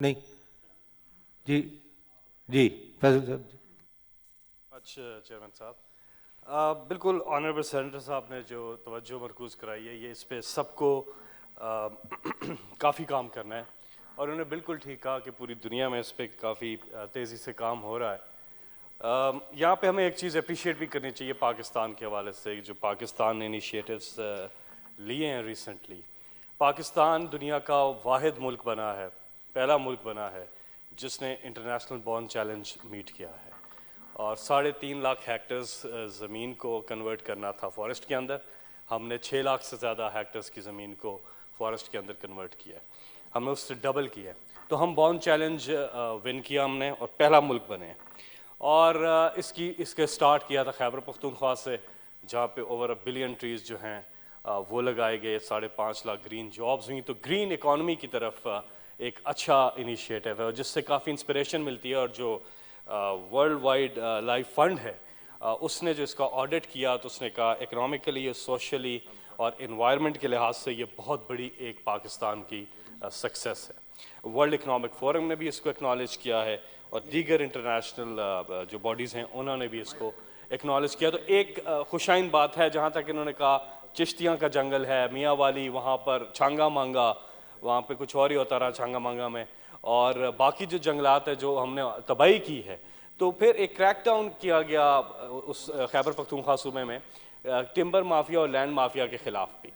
نہیں جی جی فیصل صاحب جی. اچھا چیئرمین صاحب، بالکل آنریبل سینیٹر صاحب نے جو توجہ مرکوز کرائی ہے یہ اس پہ سب کو کافی کام کرنا ہے، اور انہوں نے بالکل ٹھیک کہا کہ پوری دنیا میں اس پہ کافی تیزی سے کام ہو رہا ہے. یہاں پہ ہمیں ایک چیز اپریشیٹ بھی کرنی چاہیے پاکستان کے حوالے سے، جو پاکستان نے انیشیٹوز لیے ہیں ریسنٹلی. پاکستان دنیا کا واحد ملک بنا ہے، پہلا ملک بنا ہے جس نے انٹرنیشنل بورن چیلنج میٹ کیا ہے، اور 3.5 لاکھ ہیکٹرز زمین کو کنورٹ کرنا تھا فارسٹ کے اندر. ہم نے 6 لاکھ سے زیادہ ہیکٹرز کی زمین کو فارسٹ کے اندر کنورٹ کیا ہے، ہم نے اس سے ڈبل کیا ہے. تو ہم بورن چیلنج ون کیا ہم نے، اور پہلا ملک بنے ہیں. اور اس کے سٹارٹ کیا تھا خیبر پختونخوا سے، جہاں پہ اوور 1 بلین ٹریز جو ہیں وہ لگائے گئے، 5.5 لاکھ گرین جابز ہوئیں. تو گرین اکانومی کی طرف ایک اچھا انیشیٹو ہے، اور جس سے کافی انسپریشن ملتی ہے. اور جو ورلڈ وائڈ لائف فنڈ ہے اس نے جو اس کا آڈٹ کیا تو اس نے کہا اکنامکلی، سوشلی اور انوائرمنٹ کے لحاظ سے یہ بہت بڑی ایک پاکستان کی سکسیس ہے. ورلڈ اکنامک فورم نے بھی اس کو اکنالج کیا ہے، اور دیگر انٹرنیشنل جو باڈیز ہیں انہوں نے بھی اس کو اکنالج کیا. تو ایک خوشائن بات ہے، جہاں تک انہوں نے کہا چشتیاں کا جنگل ہے، میاں والی، وہاں پر چھانگا مانگا، وہاں پہ کچھ اور ہی ہوتا رہا چھانگا مانگا میں، اور باقی جو جنگلات ہیں جو ہم نے تباہی کی ہے. تو پھر ایک کریک ڈاؤن کیا گیا اس خیبر پختونخوا صوبے میں ٹمبر مافیا اور لینڈ مافیا کے خلاف بھی،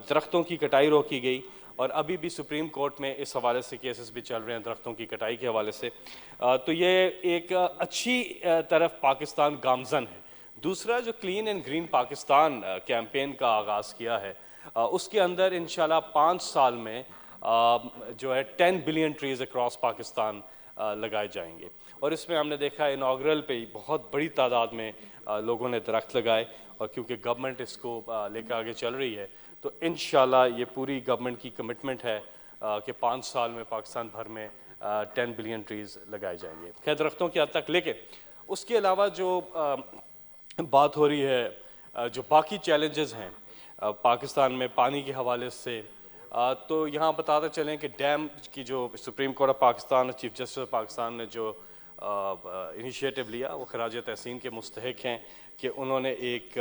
درختوں کی کٹائی روکی گئی. اور ابھی بھی سپریم کورٹ میں اس حوالے سے کیسز بھی چل رہے ہیں درختوں کی کٹائی کے حوالے سے. تو یہ ایک اچھی طرف پاکستان گامزن ہے. دوسرا جو clean and green Pakistan campaign کا آغاز کیا ہے، اس کے اندر انشاءاللہ 5 سال میں جو ہے 10 بلین ٹریز اکراس پاکستان لگائے جائیں گے. اور اس میں ہم نے دیکھا انوگرل پہ بہت بڑی تعداد میں لوگوں نے درخت لگائے، اور کیونکہ گورنمنٹ اس کو لے کے آگے چل رہی ہے تو انشاءاللہ یہ پوری گورنمنٹ کی کمٹمنٹ ہے کہ 5 سال میں پاکستان بھر میں 10 بلین ٹریز لگائے جائیں گے. خیر درختوں کی حد تک، لیکن اس کے علاوہ جو بات ہو رہی ہے، جو باقی چیلنجز ہیں پاکستان میں پانی کے حوالے سے، تو یہاں بتاتے چلیں کہ ڈیم کی جو سپریم کورٹ آف پاکستان اور چیف جسٹس آف پاکستان نے جو انیشیٹو لیا وہ خراج تحسین کے مستحق ہیں کہ انہوں نے ایک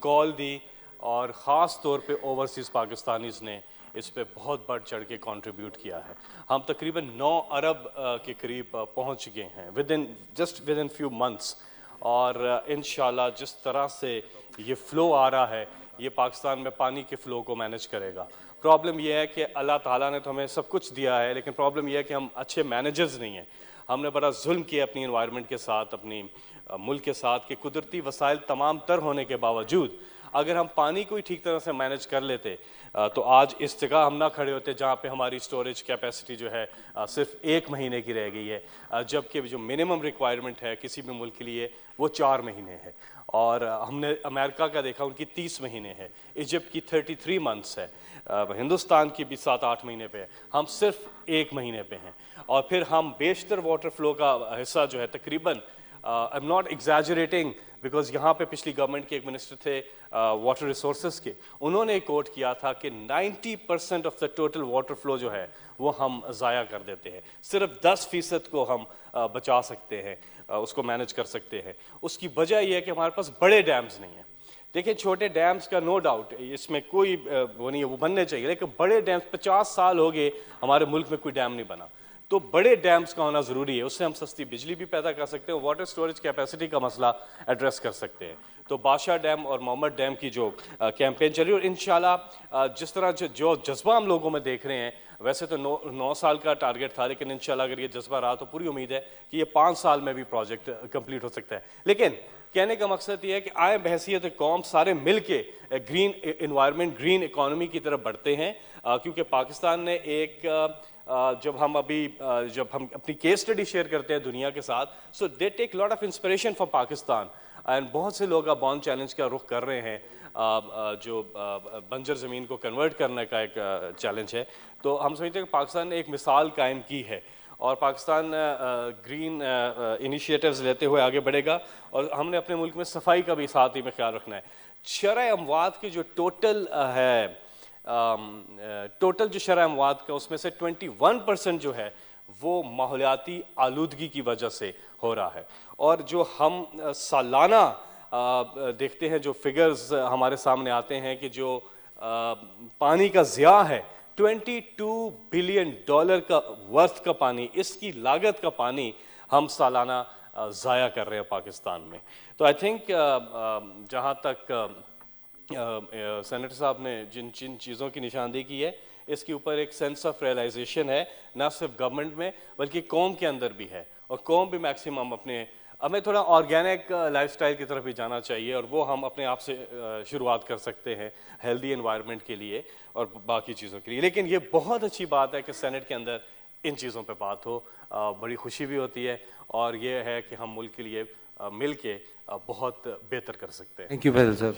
کال دی، اور خاص طور پہ اوورسیز پاکستانیز نے اس پہ بہت بڑھ چڑھ کے کنٹریبیوٹ کیا ہے. ہم تقریباً 9 ارب کے قریب پہنچ گئے ہیں ود ان فیو منتھس. اور انشاءاللہ جس طرح سے یہ فلو آ رہا ہے یہ پاکستان میں پانی کے فلو کو مینیج کرے گا. پرابلم یہ ہے کہ اللہ تعالیٰ نے تو ہمیں سب کچھ دیا ہے، لیکن پرابلم یہ ہے کہ ہم اچھے مینیجرز نہیں ہیں. ہم نے بڑا ظلم کیا اپنی انوائرمنٹ کے ساتھ، اپنی ملک کے ساتھ، کہ قدرتی وسائل تمام تر ہونے کے باوجود اگر ہم پانی کو ہی ٹھیک طرح سے مینیج کر لیتے تو آج اس جگہ ہم نہ کھڑے ہوتے جہاں پہ ہماری سٹوریج کیپیسٹی جو ہے صرف 1 مہینے کی رہ گئی ہے، جبکہ جو منیمم ریکوائرمنٹ ہے کسی بھی ملک کے لیے وہ 4 مہینے ہے. اور ہم نے امریکہ کا دیکھا، ان کی 30 مہینے ہے، ایجپٹ کی 33 منتھس ہے، ہندوستان کی بھی 7-8 مہینے پہ ہے، ہم صرف 1 مہینے پہ ہیں. اور پھر ہم بیشتر واٹر فلو کا حصہ جو ہے تقریباً I'm not exaggerating because یہاں پہ پچھلی گورنمنٹ کے ایک منسٹر تھے واٹر ریسورسز کے، انہوں نے کوٹ کیا تھا کہ 90% of the total water flu جو ہے وہ ہم ضائع کر دیتے ہیں، صرف 10% کو ہم بچا سکتے ہیں، اس کو مینیج کر سکتے ہیں. اس کی وجہ یہ ہے کہ ہمارے پاس بڑے ڈیمز نہیں ہیں. دیکھیں چھوٹے ڈیمز کا نو ڈاؤٹ اس میں کوئی وہ نہیں ہے، وہ بننے چاہیے، لیکن بڑے ڈیمز 50 سال ہو گئے ہمارے ملک میں کوئی ڈیم نہیں بنا. تو بڑے ڈیمز کا ہونا ضروری ہے، اس سے ہم سستی بجلی بھی پیدا کر سکتے ہیں، واٹر سٹوریج کیپیسٹی کا مسئلہ ایڈریس کر سکتے ہیں. تو بادشاہ ڈیم اور محمد ڈیم کی جو کیمپین چل رہی ہے، اور انشاءاللہ جس طرح جو جذبہ ہم لوگوں میں دیکھ رہے ہیں، ویسے تو 9 سال کا ٹارگٹ تھا، لیکن انشاءاللہ اگر یہ جذبہ رہا تو پوری امید ہے کہ یہ 5 سال میں بھی پروجیکٹ کمپلیٹ ہو سکتا ہے. لیکن کہنے کا مقصد یہ ہے کہ آئے بحیثیت قوم سارے مل کے گرین انوائرمنٹ، گرین اکانومی کی طرف بڑھتے ہیں، کیونکہ پاکستان نے ایک جب ہم اپنی کیس اسٹڈی شیئر کرتے ہیں دنیا کے ساتھ، so they take lot of inspiration for Pakistan. And بہت سے لوگ اب بورن چیلنج کا رخ کر رہے ہیں، جو بنجر زمین کو کنورٹ کرنے کا ایک چیلنج ہے. تو ہم سمجھتے ہیں کہ پاکستان نے ایک مثال قائم کی ہے، اور پاکستان گرین انیشیٹوز لیتے ہوئے آگے بڑھے گا. اور ہم نے اپنے ملک میں صفائی کا بھی ساتھ ہی میں خیال رکھنا ہے. شرح اموات کی جو ٹوٹل ہے، ٹوٹل جو شرح اموات کا اس میں سے 21% جو ہے وہ ماحولیاتی آلودگی کی وجہ سے ہو رہا ہے. اور جو ہم سالانہ دیکھتے ہیں جو فگرز ہمارے سامنے آتے ہیں کہ جو پانی کا ضیاع ہے, $22 بلین کا ورتھ کا پانی, اس کی لاگت کا پانی ہم سالانہ ضائع کر رہے ہیں پاکستان میں. تو آئی تھنک جہاں تک سینیٹر صاحب نے جن چیزوں کی نشاندہی کی ہے, اس کے اوپر ایک سینس آف ریئلائزیشن ہے, نہ صرف گورنمنٹ میں بلکہ قوم کے اندر بھی ہے, اور قوم بھی میکسیمم ہمیں تھوڑا آرگینک لائف سٹائل کی طرف بھی جانا چاہیے, اور وہ ہم اپنے آپ سے شروعات کر سکتے ہیں ہیلدی انوائرمنٹ کے لیے اور باقی چیزوں کے لیے. لیکن یہ بہت اچھی بات ہے کہ سینٹ کے اندر ان چیزوں پہ بات ہو, بڑی خوشی بھی ہوتی ہے, اور یہ ہے کہ ہم ملک کے لیے مل کے بہت بہتر کر سکتے ہیں. تھینک یو فیصل صاحب.